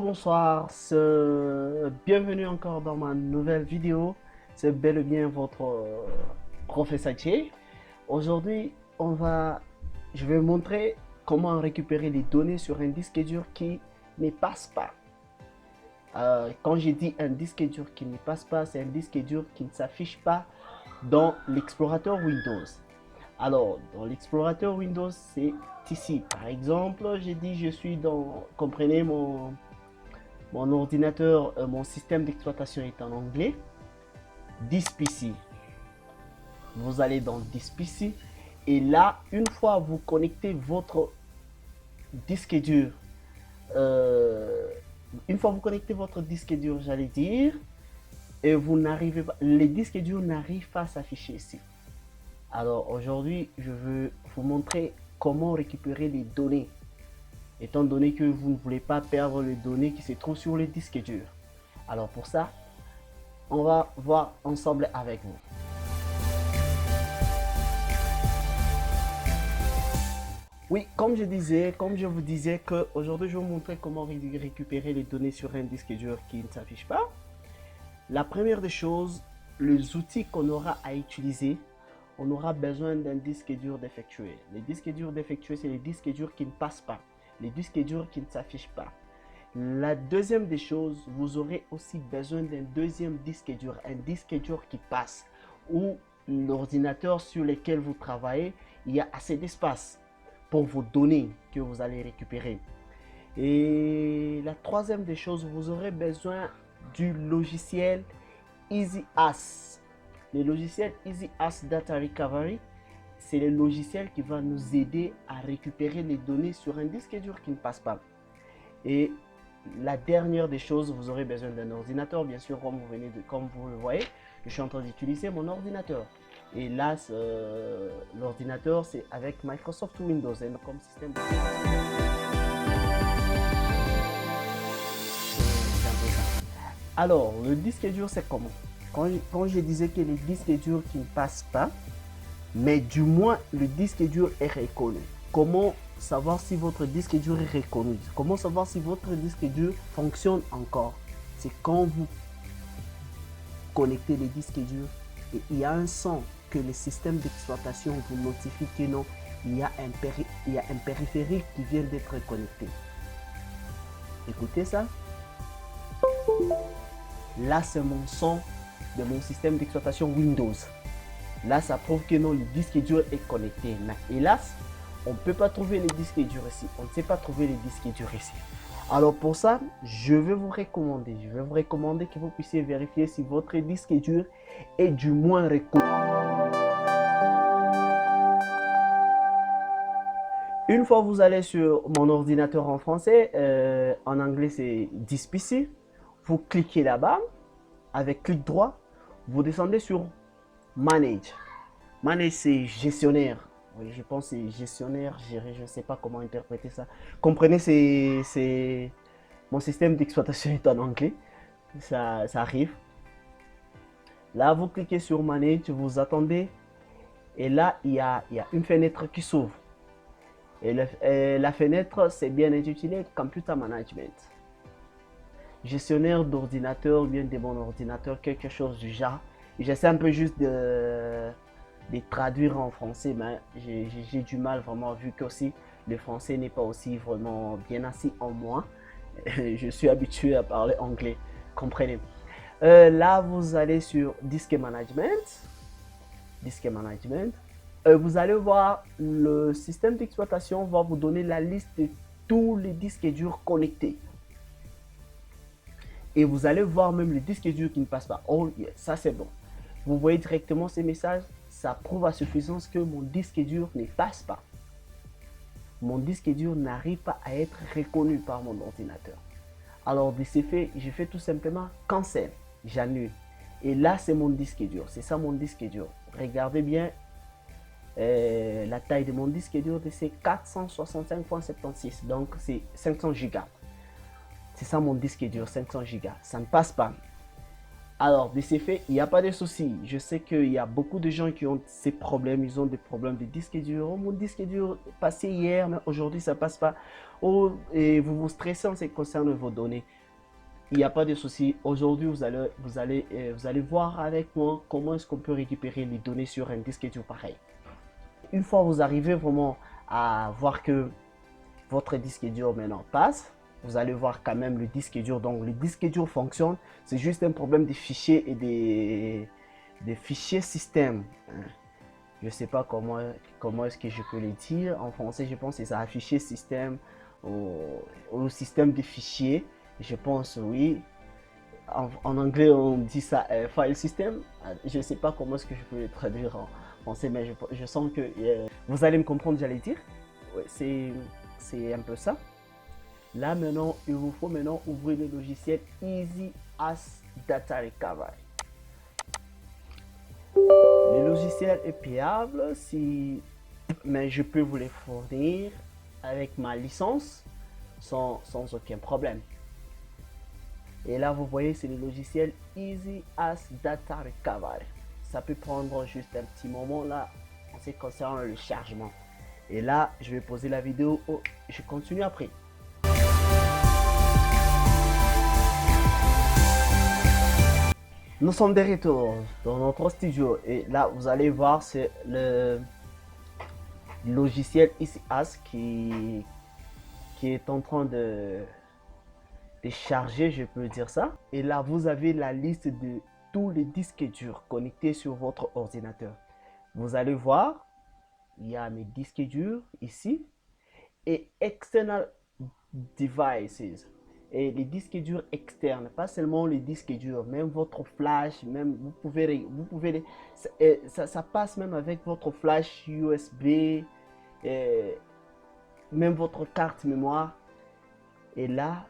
bonsoir, bienvenue encore dans ma nouvelle vidéo. C'est bel et bien votre professeur Jay. Aujourd'hui, je vais montrer comment récupérer les données sur un disque dur qui ne passe pas. Quand j'ai dit un disque dur qui ne passe pas, c'est un disque dur qui ne s'affiche pas dans l'explorateur Windows. Alors, dans l'explorateur Windows, c'est ici. Par exemple, j'ai dit je suis dans, comprenez, mon ordinateur, mon système d'exploitation est en anglais. This PC. Vous allez dans This PC et là, une fois vous connectez votre disque dur, j'allais dire, et vous n'arrivez pas, les disques durs n'arrivent pas à s'afficher ici. Alors aujourd'hui, je veux vous montrer comment récupérer les données, étant donné que vous ne voulez pas perdre les données qui se trouvent sur le disque dur. Alors pour ça, on va voir ensemble avec vous. Oui, comme je vous disais que aujourd'hui je vais vous montrer comment récupérer les données sur un disque dur qui ne s'affiche pas. La première des choses, les outils qu'on aura à utiliser, on aura besoin d'un disque dur défectueux. Les disques durs défectueux, c'est les disques durs qui ne passent pas, les disques durs qui ne s'affichent pas. La deuxième des choses, vous aurez aussi besoin d'un deuxième disque dur, un disque dur qui passe, où l'ordinateur sur lequel vous travaillez, il y a assez d'espace pour vos données que vous allez récupérer. Et la troisième des choses, vous aurez besoin du logiciel EasyAS. Le logiciel EasyAS Data Recovery, c'est le logiciel qui va nous aider à récupérer les données sur un disque dur qui ne passe pas. Et la dernière des choses, vous aurez besoin d'un ordinateur, bien sûr, comme vous le voyez, je suis en train d'utiliser mon ordinateur. Et là, l'ordinateur, c'est avec Microsoft Windows comme système de... Alors, le disque dur, c'est comment? Quand je disais que les disques durs qui ne passent pas, mais du moins le disque dur est reconnu. Comment savoir si votre disque dur est reconnu? Comment savoir si votre disque dur fonctionne encore? C'est quand vous connectez les disques durs et il y a un son que le système d'exploitation vous notifie que non, il y a un périphérique qui vient d'être connecté. Écoutez ça. Là, c'est mon son de mon système d'exploitation Windows. Là, ça prouve que non, le disque dur est connecté. Mais hélas, on ne peut pas trouver les disques durs ici. On ne sait pas trouver les disques durs ici. Alors pour ça, je vais vous recommander que vous puissiez vérifier si votre disque dur est du moins reconnu. Une fois vous allez sur mon ordinateur en français, en anglais c'est This PC, vous cliquez là-bas, avec clic droit, vous descendez sur Manage. Manage, c'est gestionnaire. Oui, je pense que c'est gestionnaire, gérer, je ne sais pas comment interpréter ça. Comprenez, c'est mon système d'exploitation est en anglais. Ça arrive. Là, vous cliquez sur Manage, vous attendez. Et là, il y a une fenêtre qui s'ouvre. Et la fenêtre, c'est bien intitulé Computer Management. Gestionnaire d'ordinateur, bien de mon ordinateur, quelque chose du genre. J'essaie un peu juste de traduire en français, mais j'ai du mal vraiment, vu que aussi le français n'est pas aussi vraiment bien assis en moi. Je suis habitué à parler anglais, comprenez. Là, vous allez sur Disk Management. Vous allez voir le système d'exploitation va vous donner la liste de tous les disques durs connectés. Et vous allez voir même les disques durs qui ne passent pas. Oh, yeah, ça c'est bon. Vous voyez directement ces messages, ça prouve à suffisance que mon disque dur ne passe pas. Mon disque dur n'arrive pas à être reconnu par mon ordinateur. Alors de ce fait, je fais tout simplement cancel, j'annule. Et là, c'est mon disque dur, c'est ça mon disque dur. Regardez bien la taille de mon disque dur, c'est 465.76, donc c'est 500 Go. C'est ça mon disque dur, 500 Go. Ça ne passe pas. Alors, de ce fait, il n'y a pas de souci. Je sais qu'il y a beaucoup de gens qui ont ces problèmes. Ils ont des problèmes de disque dur. Oh, mon disque dur passé hier, mais aujourd'hui, ça ne passe pas. Oh, et vous vous stressez en ce qui concerne vos données. il n'y a pas de souci. Aujourd'hui, vous allez voir avec moi comment est-ce qu'on peut récupérer les données sur un disque dur pareil. Une fois vous arrivez vraiment à voir que votre disque dur maintenant passe, vous allez voir quand même le disque dur. Donc le disque dur fonctionne. C'est juste un problème des fichiers et des fichiers système. Je ne sais pas comment est-ce que je peux le dire. En français, je pense que c'est ça, fichier système au système de fichiers. Je pense oui. En anglais, on dit ça file system. Je ne sais pas comment est-ce que je peux le traduire en français, mais je sens que vous allez me comprendre, j'allais dire. Ouais, c'est un peu ça. Là maintenant, il vous faut maintenant ouvrir le logiciel Easy as Data Recovery. Le logiciel est payable, mais je peux vous les fournir avec ma licence sans aucun problème. Et là, vous voyez, c'est le logiciel Easy as Data Recovery. Ça peut prendre juste un petit moment là en ce qui concerne le chargement. Et là, je vais poser la vidéo. Je continue après. Nous sommes de retour dans notre studio. Et là, vous allez voir, c'est le logiciel Easy as qui est en train de charger, je peux dire ça. Et là, vous avez la liste de tous les disques durs connectés sur votre ordinateur. Vous allez voir, il y a mes disques durs ici et external devices. Et les disques durs externes, pas seulement les disques durs, même votre flash, même ça passe même avec votre flash USB, même votre carte mémoire. Et là,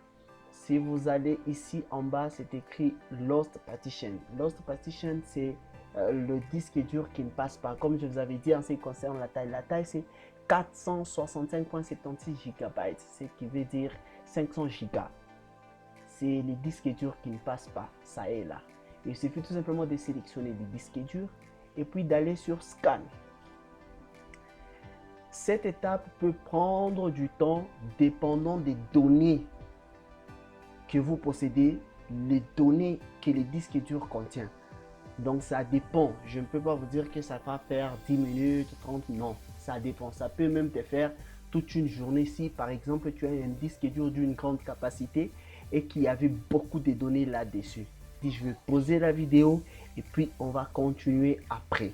si vous allez ici en bas, c'est écrit Lost Partition. Lost Partition, c'est le disque dur qui ne passe pas. Comme je vous avais dit en ce qui concerne la taille c'est 465,76 GB, ce qui veut dire 500 Go. C'est les disques durs qui ne passent pas, ça est là. Il suffit tout simplement de sélectionner les disques durs et puis d'aller sur Scan. Cette étape peut prendre du temps dépendant des données que vous possédez, les données que les disques durs contiennent. Donc ça dépend. Je ne peux pas vous dire que ça va faire 10 minutes, 30, non. Ça dépend. Ça peut même te faire toute une journée si par exemple tu as un disque dur d'une grande capacité et qu'il y avait beaucoup de données là-dessus. Je vais poser la vidéo et puis on va continuer après.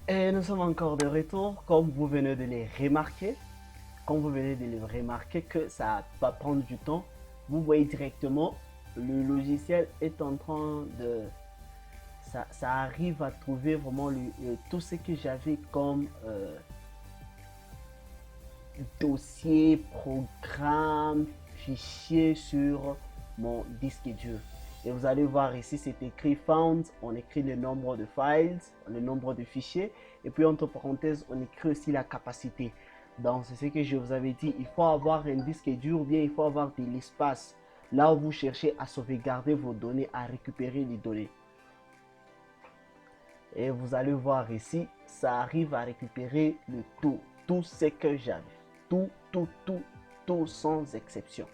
Et nous sommes encore de retour, comme vous venez de les remarquer. Comme vous venez de le remarquer que ça va prendre du temps, vous voyez directement le logiciel est en train de... Ça arrive à trouver vraiment tout ce que j'avais comme dossier, programme, fichier sur mon disque dur. Et vous allez voir ici, c'est écrit Found, on écrit le nombre de files, le nombre de fichiers, et puis entre parenthèses, on écrit aussi la capacité. Donc, c'est ce que je vous avais dit, il faut avoir un disque dur, ou bien il faut avoir de l'espace là où vous cherchez à sauvegarder vos données, à récupérer les données. Et vous allez voir ici, ça arrive à récupérer le tout ce que j'avais. Tout sans exception.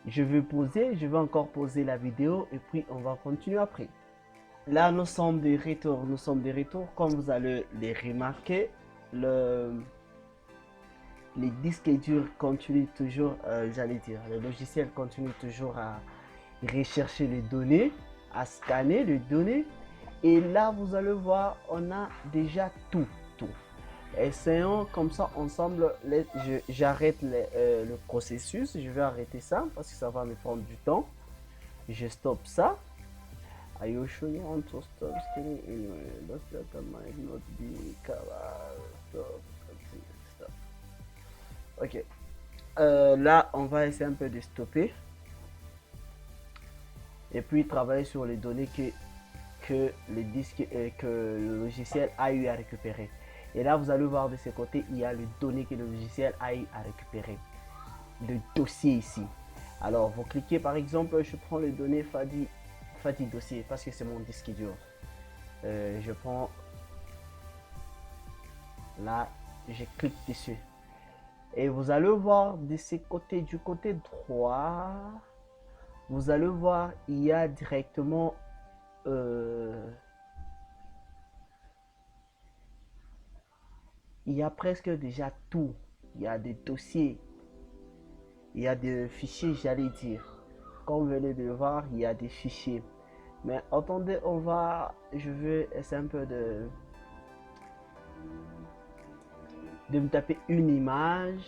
Je vais encore poser la vidéo et puis on va continuer après. Là, nous sommes de retour. Comme vous allez les remarquer, les disques durs continuent toujours, le logiciel continue toujours à rechercher les données, à scanner les données. Et là, vous allez voir, on a déjà tout. Essayons comme ça ensemble. J'arrête le processus. Je vais arrêter ça parce que ça va me prendre du temps. Je stoppe ça. Are you sure you want to stop scanning anyway? That data might not be covered. Stop. Ok. Là, on va essayer un peu de stopper. Et puis travailler sur les données que le logiciel a eu à récupérer. Et là, vous allez voir de ce côté, il y a les données que le logiciel a eu à récupérer. Le dossier ici. Alors, vous cliquez par exemple, je prends les données Fadi dossier parce que c'est mon disque dur. Je prends là, je clique dessus. Et vous allez voir de ces côtés, du côté droit, vous allez voir, il y a directement il y a presque déjà tout. Il y a des dossiers, il y a des fichiers, j'allais dire. Comme vous venez de le voir, il y a des fichiers. Mais attendez, je vais essayer un peu de me taper une image.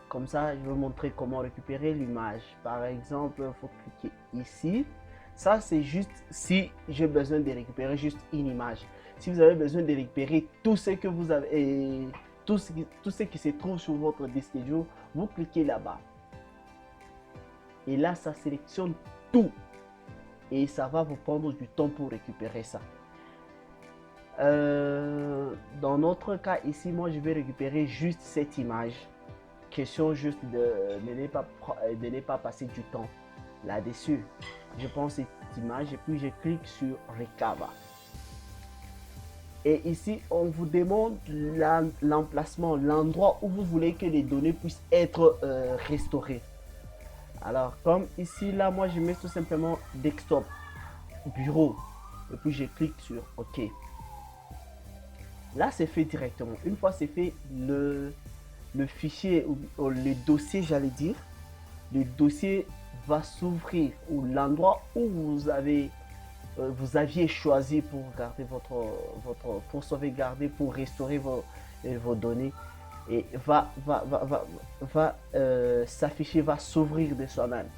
Comme ça, je vais vous montrer comment récupérer l'image. Par exemple, il faut cliquer ici. Ça, c'est juste si j'ai besoin de récupérer juste une image. Si vous avez besoin de récupérer tout ce que vous avez et tout ce qui se trouve sur votre disque dur, vous cliquez là-bas. Et là, ça sélectionne tout. Et ça va vous prendre du temps pour récupérer ça. Dans notre cas ici, moi, je vais récupérer juste cette image. Question juste de ne pas passer du temps là-dessus. Je prends cette image et puis je clique sur Recover. Et ici, on vous demande l'emplacement, l'endroit où vous voulez que les données puissent être restaurées. Alors, comme ici, là, moi, je mets tout simplement Desktop, Bureau. Et puis, je clique sur OK. Là, c'est fait directement. Une fois c'est fait, le fichier ou le dossier, j'allais dire, le dossier va s'ouvrir ou l'endroit où vous aviez choisi pour garder pour sauvegarder, pour restaurer vos données, et s'afficher, va s'ouvrir de soi-même.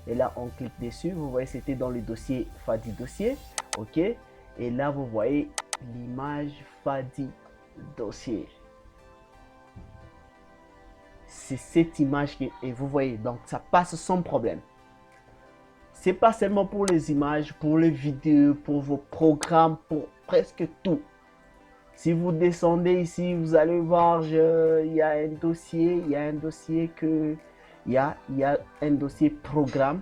Et là, on clique dessus. Vous voyez, c'était dans le dossier Fadi dossier. OK. Et là, vous voyez l'image Fadi dossier. C'est cette image et vous voyez, donc ça passe sans problème. C'est pas seulement pour les images, pour les vidéos, pour vos programmes, pour presque tout. Si vous descendez ici, vous allez voir, il y a un dossier, il y a un dossier programme.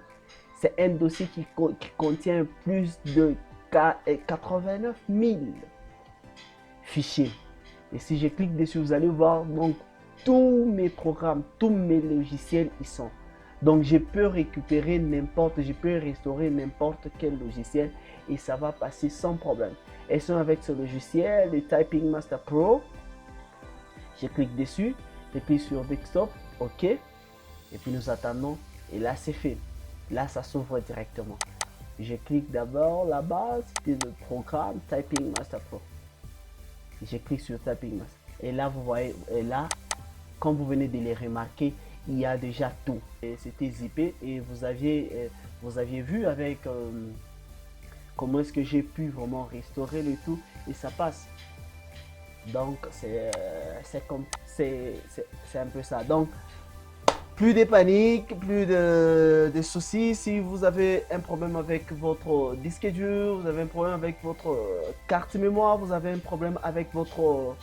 C'est un dossier qui contient plus de 89 000 fichiers. Et si je clique dessus, vous allez voir donc tous mes programmes, tous mes logiciels y sont. Donc je peux récupérer je peux restaurer n'importe quel logiciel et ça va passer sans problème. Et sont avec ce logiciel, le Typing Master Pro. Je clique dessus, je clique sur Desktop, OK. Et puis nous attendons et là c'est fait. Là ça s'ouvre directement. Je clique d'abord là-bas, c'était le programme Typing Master Pro. Je clique sur Typing Master. Et là vous voyez, et là, comme vous venez de les remarquer, il y a déjà tout. C'était zippé et vous aviez vu avec comment est-ce que j'ai pu vraiment restaurer le tout et ça passe. Donc c'est un peu ça. Donc plus de panique, plus de soucis. Si vous avez un problème avec votre disque dur, vous avez un problème avec votre carte mémoire, vous avez un problème avec votre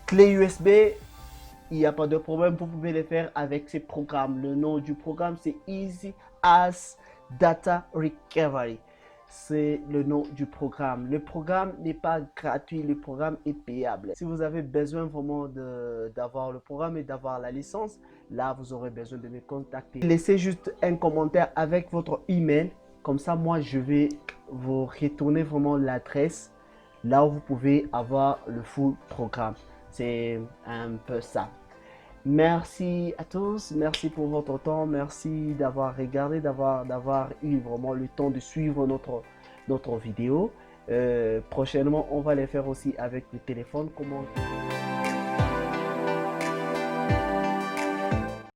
clé USB, il n'y a pas de problème, vous pouvez le faire avec ces programmes. Le nom du programme, c'est Easy as Data Recovery. C'est le nom du programme. Le programme n'est pas gratuit, le programme est payable. Si vous avez besoin vraiment d'avoir le programme et d'avoir la licence, là, vous aurez besoin de me contacter. Laissez juste un commentaire avec votre email. Comme ça, moi, je vais vous retourner vraiment l'adresse là où vous pouvez avoir le full programme. C'est un peu ça. Merci à tous, merci pour votre temps, merci d'avoir regardé, d'avoir eu vraiment le temps de suivre notre vidéo. Prochainement, on va les faire aussi avec le téléphone. Comment